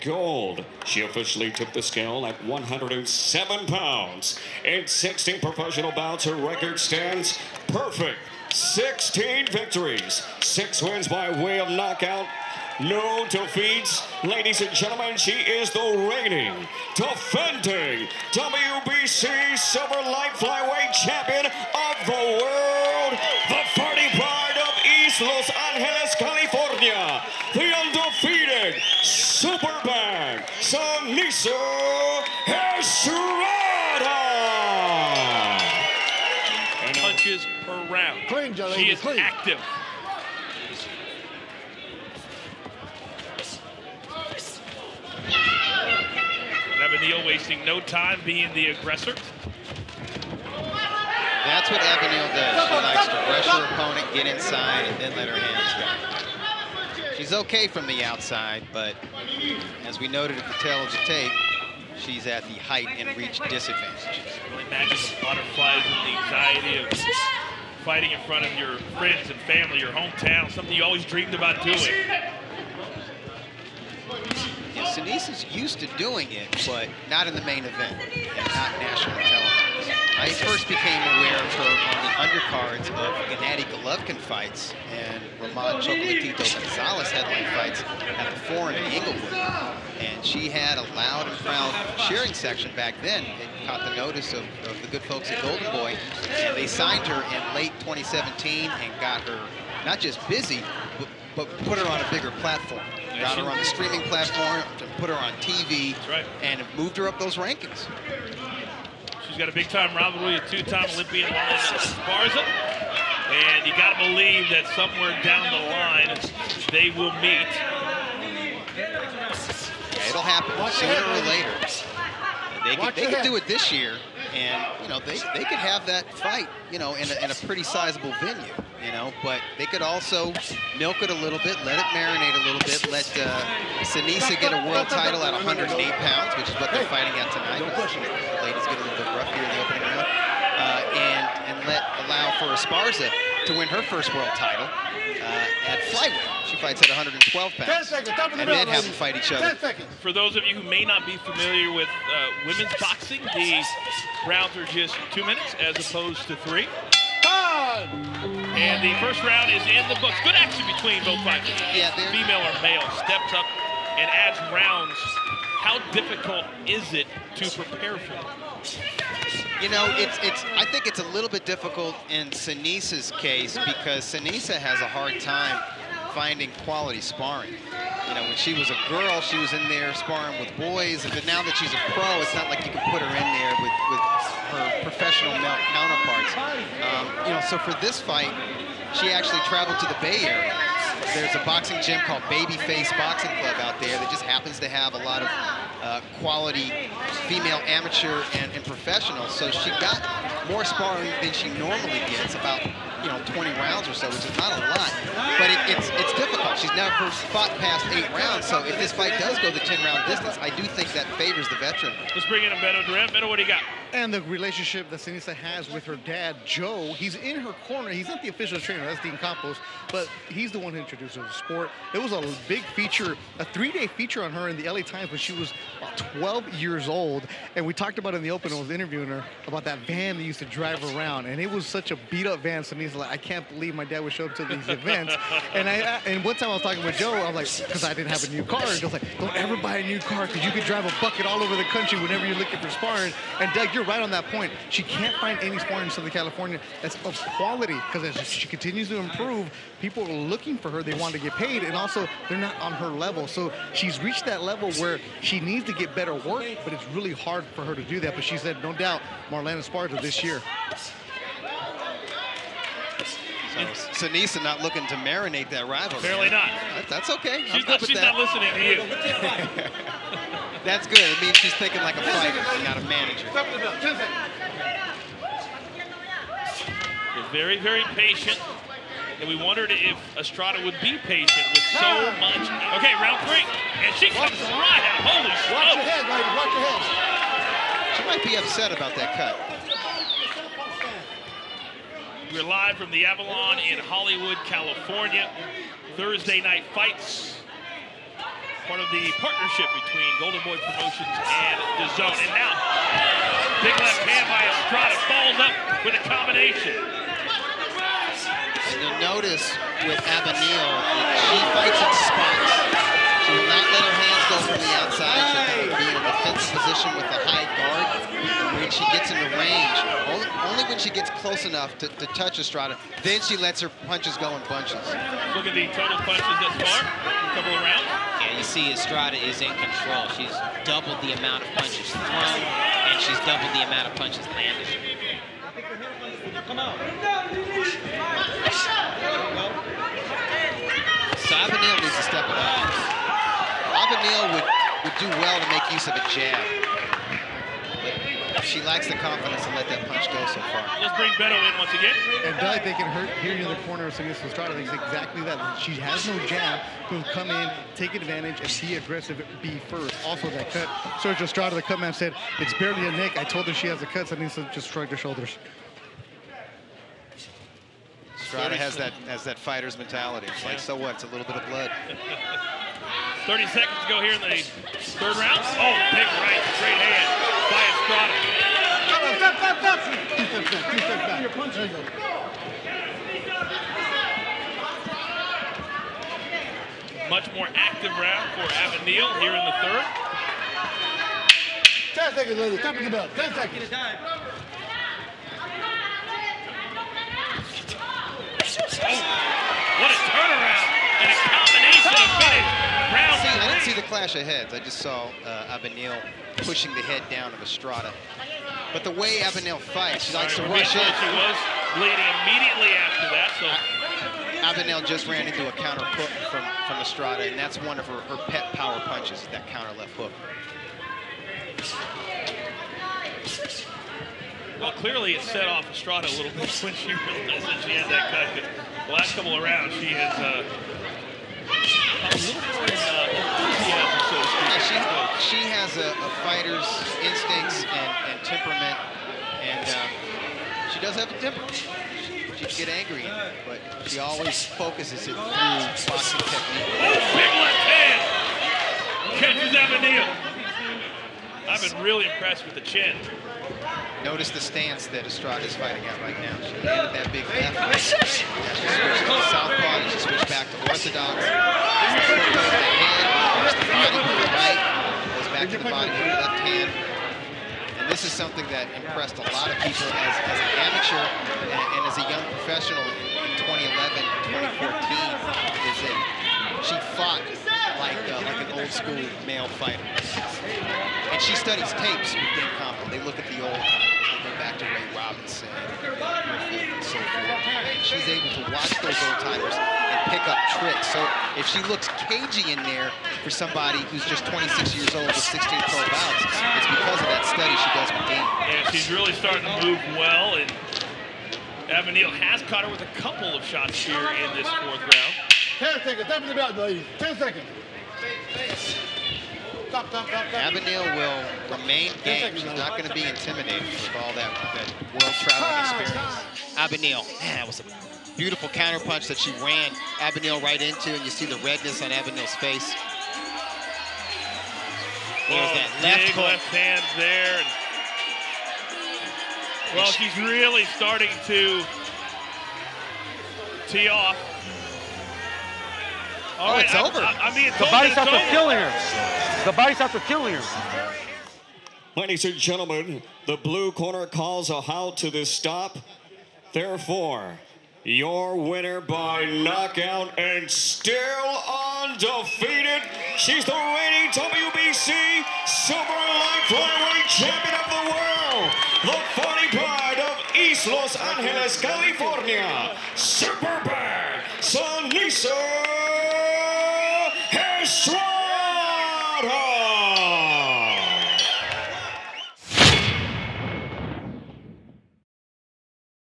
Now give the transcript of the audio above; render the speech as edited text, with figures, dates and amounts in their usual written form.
gold. She officially took the scale at 107 pounds. In 16 professional bouts, her record stands perfect. 16 victories, 6 wins by way of knockout, no defeats. Ladies and gentlemen, she is the reigning, defending WBC Silver Light Flyweight Champion of the world, the Fighting Pride of East Los Angeles, California, the undefeated Superbag, Seniesa Estrada. Punches per round. Clean, Joe, she is clean. Active. Avenil wasting no time being the aggressor. That's what Avenil does. She likes to rush her opponent, get inside, and then let her hands go. She's okay from the outside, but as we noted at the tail of the tape, she's at the height and reach disadvantage. Really imagine the butterflies and the anxiety of fighting in front of your friends and family, your hometown, something you always dreamed about doing. Yeah, Seniesa's used to doing it, but not in the main event and not national televised. I first became aware of her on the undercards of Gennady Golovkin fights and Roman Chocolatito Gonzalez headline fights at the Forum in Inglewood. And she had a loud and proud cheering section back then. It caught the notice of the good folks at Golden Boy, and they signed her in late 2017 and got her not just busy, but put her on a bigger platform. Got her on the streaming platform, put her on TV, and it moved her up those rankings. She's got a big-time rivalry with two-time Olympian Marlena Esparza. And you got to believe that somewhere down the line, they will meet. Yeah, it'll happen sooner or later. They could do it this year, and you know they could have that fight, you know, in a pretty sizable venue, you know. But they could also milk it a little bit, let it marinate a little bit, let Seniesa get a world title at 108 pounds, which is what they're fighting at tonight. The ladies get a little bit rough here in the opening round, and allow for Esparza to win her first world title at flyweight. She fights at 112 pounds, and then have them fight each other. For those of you who may not be familiar with women's boxing, the rounds are just 2 minutes as opposed to 3. And the first round is in the books. Good action between both fighters. Yeah, female or male steps up and adds rounds. How difficult is it to prepare for? You know, I think it's a little bit difficult in Seniesa's case because Seniesa has a hard time finding quality sparring. You know, when she was a girl, she was in there sparring with boys, but now that she's a pro, it's not like you can put her in there with her professional male counterparts. You know, so for this fight, she actually traveled to the Bay Area. There's a boxing gym called Babyface Boxing Club out there that just happens to have a lot of quality female amateur and professionals. So she got more sparring than she normally gets, about 20 rounds or so, which is not a lot. But it's difficult. She's never fought past 8 rounds. So if this fight does go the 10-round distance, I do think that favors the veteran. Let's bring in Beto Duran. Beto, what do you got? And the relationship that Seniesa has with her dad, Joe, he's in her corner. He's not the official trainer, that's Dean Campos, but he's the one who introduced her to the sport. It was a big feature, a 3-day feature on her in the LA Times when she was about 12 years old. And we talked about it in the open, I was interviewing her, about that van that used to drive her around. And it was such a beat-up van. Seniesa like, I can't believe my dad would show up to these events. And one time I was talking with Joe, I was like, because I didn't have a new car. And Joe's like, don't ever buy a new car because you could drive a bucket all over the country whenever you're looking for sparring. And Doug, you're right on that point. She can't find any sparring in Southern California that's of quality because as she continues to improve, people are looking for her. They want to get paid, and also they're not on her level. So she's reached that level where she needs to get better work, but it's really hard for her to do that. But she said, no doubt, Marlena Esparza this year. So Seniesa not looking to marinate that rivalry. Apparently not. That's okay. She's not listening to you. That's good. It means she's thinking like a fighter, not a manager. You're very, very patient. And we wondered if Estrada would be patient with so much. Okay, round 3. And she comes right out. Holy shit. Watch your head, lady. Watch your head. She might be upset about that cut. We're live from the Avalon in Hollywood, California. Thursday night fights. part of the partnership between Golden Boy Promotions and DAZN. And now, big left hand by Estrada, follows up with a combination. And you'll notice with Avenil, she fights in spots. She will not let her hands go from the outside. She'll be in a defensive position with a high guard. And when she gets into range, only when she gets close enough to touch Estrada, then she lets her punches go in bunches. Look at the total punches thus far, a couple of rounds. Yeah, you see Estrada is in control. She's doubled the amount of punches thrown, and she's doubled the amount of punches landed. So Avenil needs to step it up. Avenil would do well to make use of a jab. But she lacks the confidence to let that punch go so far. Let's bring Beto in once again. And Doug, they can hurt here in the corner of Seniesa Estrada. It's exactly that. She has no jab. She'll come in, take advantage, and be aggressive, be first. Also, that cut. Sergio Estrada, the cut man, said, it's barely a nick. I told her she has a cut, so Seniesa just shrugged her shoulders. Estrada has that fighter's mentality. It's like, so what? It's a little bit of blood. 30 seconds to go here in the third round. Oh, big right, straight hand by Estrada. Much more active round for Avenil here in the third. 10 seconds, ladies. Top of the belt. 10 seconds. What a turnaround and a combination of finish. Round I didn't three. see the clash of heads. I just saw Avenil pushing the head down of Estrada. But the way Avenil fights, she likes to rush in. She was bleeding immediately after that, so Avenil just ran into a counter hook from Estrada, and that's one of her pet power punches, that counter left hook. well, clearly it set off Estrada a little bit when she realized that she had that cut. The last couple of rounds, she has a little more enthusiasm, so to speak. Yeah, she has a fighter's instincts and temperament, and she does have a temper. She can get angry, but she always focuses it through boxing technique. Oh, big left hand! Catches Avenil. I've been really impressed with the chin. Notice the stance that Estrada is fighting at right now. She landed that big left. Now she switched to southpaw, and she switched back to orthodox. Foot goes to the head, goes to the body with the right, goes back to the body with the left hand. And this is something that impressed a lot of people as an amateur and as a young professional in 2011, 2014, is that she fought like an old school male fighter. And she studies tapes with Dave Compton. They look at the old times. They go back to Ray Robinson, and so forth. And she's able to watch those old timers and pick up tricks. So if she looks cagey in there for somebody who's just 26 years old with 16 pro bouts, it's because of that study she does with Dean. Yeah, she's really starting to move well, and Avenil has caught her with a couple of shots here in this fourth round. 10 seconds. Top of the belt, ladies. 10 seconds. Stop. Avenil will remain game. She's not going to be intimidated with all that world traveling experience. Avenil, man, that was a Beautiful counter punch that she ran Avenil right into, and you see the redness on Avenil's face. There's that left big hook. left hand there. Well, she's really starting to tee off. All right, it's over. I'm being The told body that shots it's are over. killing her. The body shots are killing her. Ladies and gentlemen, the blue corner calls a halt to this stop. Therefore, your winner by knockout and still undefeated. She's the reigning WBC Super Light Flyweight Champion of the world. The fighting pride of East Los Angeles, California. Superbad Seniesa Estrada.